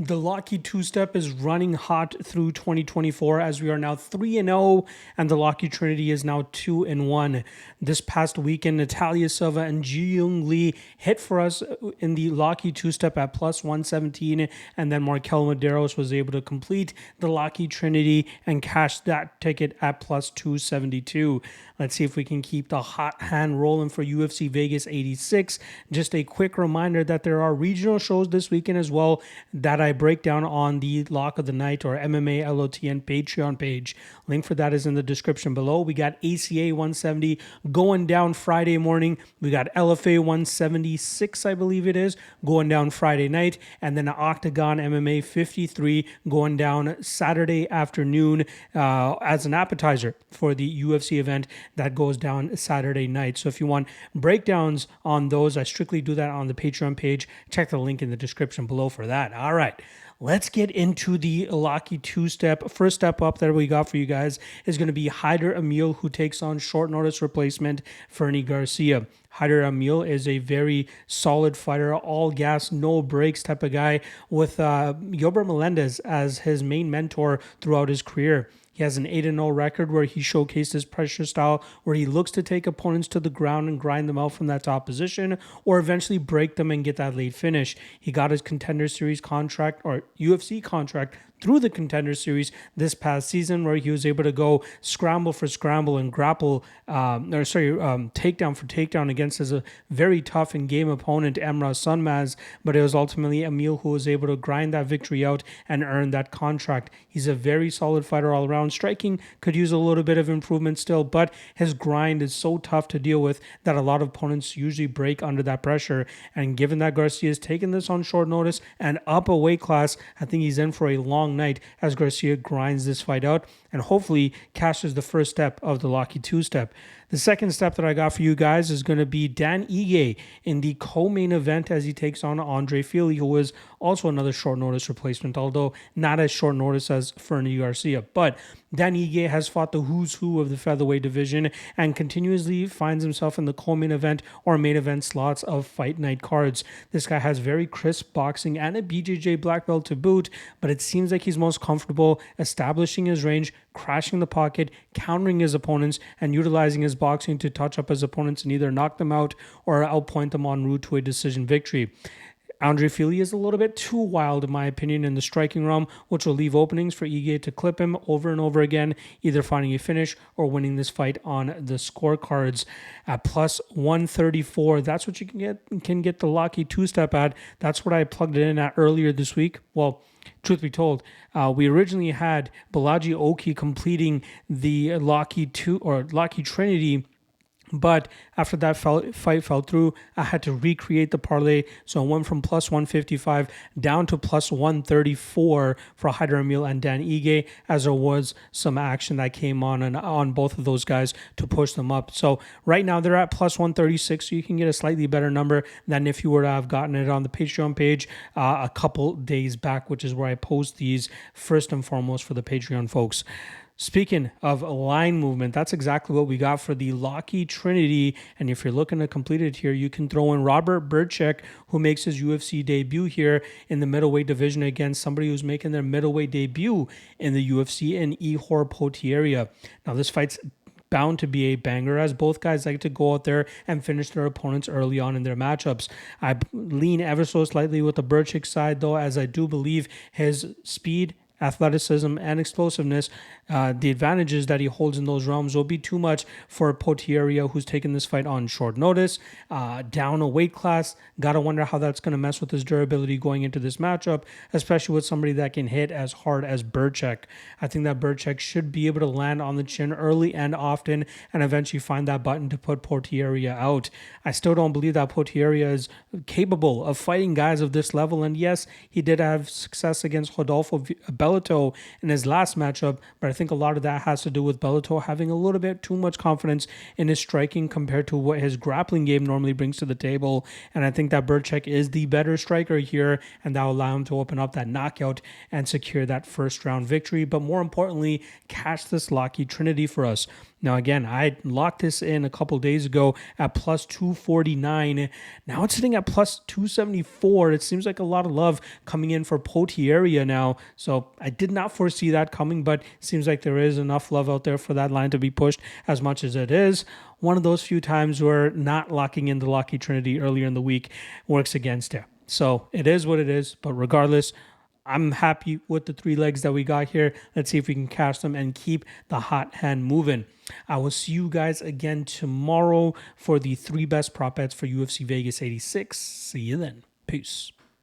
The Locky two-step is running hot through 2024 as we are now 3-0 and the Locky Trinity is now 2-1. This past weekend, Natalia Silva and Ji-Young Lee hit for us in the Locky two-step at plus 117, and then Markel Medeiros was able to complete the Locky Trinity and cash that ticket at plus 272. Let's see if we can keep the hot hand rolling for UFC Vegas 86. Just a quick reminder that there are regional shows this weekend as well that I break down on the Lock of the Night or MMA LOTN Patreon page. Link for that is in the description below. We got ACA 170 going down Friday morning. We got LFA 176, I believe it is, going down Friday night. And then OKTAGON MMA 53 going down Saturday afternoon as an appetizer for the UFC event that goes down Saturday night. So if you want breakdowns on those, I strictly do that on the Patreon page. Check the link in the description below for that. All right, let's get into the Locky two-step. First step up that we got for you guys is going to be Hayder Amil, who takes on short notice replacement Fernie Garcia. Hayder Amil is a very solid fighter, all gas, no breaks type of guy with Gilbert Melendez as his main mentor throughout his career. He has an 8-0 record where he showcased his pressure style, where he looks to take opponents to the ground and grind them out from that top position, or eventually break them and get that late finish. He got his Contender Series contract, or UFC contract, through the Contender Series this past season, where he was able to go scramble for scramble and grapple, takedown for takedown against his very tough and game opponent, Emrah Sunmaz, but it was ultimately Amil who was able to grind that victory out and earn that contract. He's a very solid fighter all around. Striking could use a little bit of improvement still, but his grind is so tough to deal with that a lot of opponents usually break under that pressure. And given that Garcia has taken this on short notice and up a weight class, I think he's in for a long night as Garcia grinds this fight out and hopefully cashes the first step of the Locky two-step. The second step that I got for you guys is going to be Dan Ige in the co-main event as he takes on Andre Fili, who is also another short notice replacement, although not as short notice as Fernie Garcia. But Dan Ige has fought the who's who of the featherweight division and continuously finds himself in the co-main event or main event slots of fight night cards. This guy has very crisp boxing and a BJJ black belt to boot, but it seems like he's most comfortable establishing his range, crashing the pocket, countering his opponents, and utilizing his boxing to touch up his opponents and either knock them out or outpoint them en route to a decision victory. Andre Fili is a little bit too wild, in my opinion, in the striking realm, which will leave openings for Ige to clip him over and over again, either finding a finish or winning this fight on the scorecards. At plus 134, that's what you can get the Locky two-step at. That's what I plugged it in at earlier this week. Well, truth be told, we originally had Balaji Oki completing the Locky Trinity, but after that fight fell through, I had to recreate the parlay. So I went from plus 155 down to plus 134 for Hayder Amil and Dan Ige, as there was some action that came on both of those guys to push them up. So right now they're at plus 136, so you can get a slightly better number than if you were to have gotten it on the Patreon page a couple days back, which is where I post these first and foremost for the Patreon folks. Speaking of line movement, that's exactly what we got for the Locky Trinity. And if you're looking to complete it here, you can throw in Robert Bryczek, who makes his UFC debut here in the middleweight division against somebody who's making their middleweight debut in the UFC, in Ihor Potieria. Now, this fight's bound to be a banger, as both guys like to go out there and finish their opponents early on in their matchups. I lean ever so slightly with the Bryczek side, though, as I do believe his speed, athleticism, and explosiveness, the advantages that he holds in those realms will be too much for Potieria, who's taken this fight on short notice, down a weight class. Gotta wonder how that's going to mess with his durability going into this matchup, especially with somebody that can hit as hard as Bryczek. I think that Bryczek should be able to land on the chin early and often and eventually find that button to put Potieria out. I still don't believe that Potieria is capable of fighting guys of this level, and yes, he did have success against Rodolfo Bellato in his last matchup, but I think a lot of that has to do with Bellato having a little bit too much confidence in his striking compared to what his grappling game normally brings to the table. And I think that Bryczek is the better striker here, and that will allow him to open up that knockout and secure that first round victory, but more importantly, cash this Locky Trinity for us. Now, again, I locked this in a couple days ago at plus 249. Now it's sitting at plus 274. It seems like a lot of love coming in for Potieria now. So I did not foresee that coming, but it seems like there is enough love out there for that line to be pushed as much as it is. One of those few times where not locking in the Locky Trinity earlier in the week works against it. So it is what it is, but regardless, I'm happy with the 3 legs that we got here. Let's see if we can cash them and keep the hot hand moving. I will see you guys again tomorrow for the 3 best prop bets for UFC Vegas 86. See you then. Peace.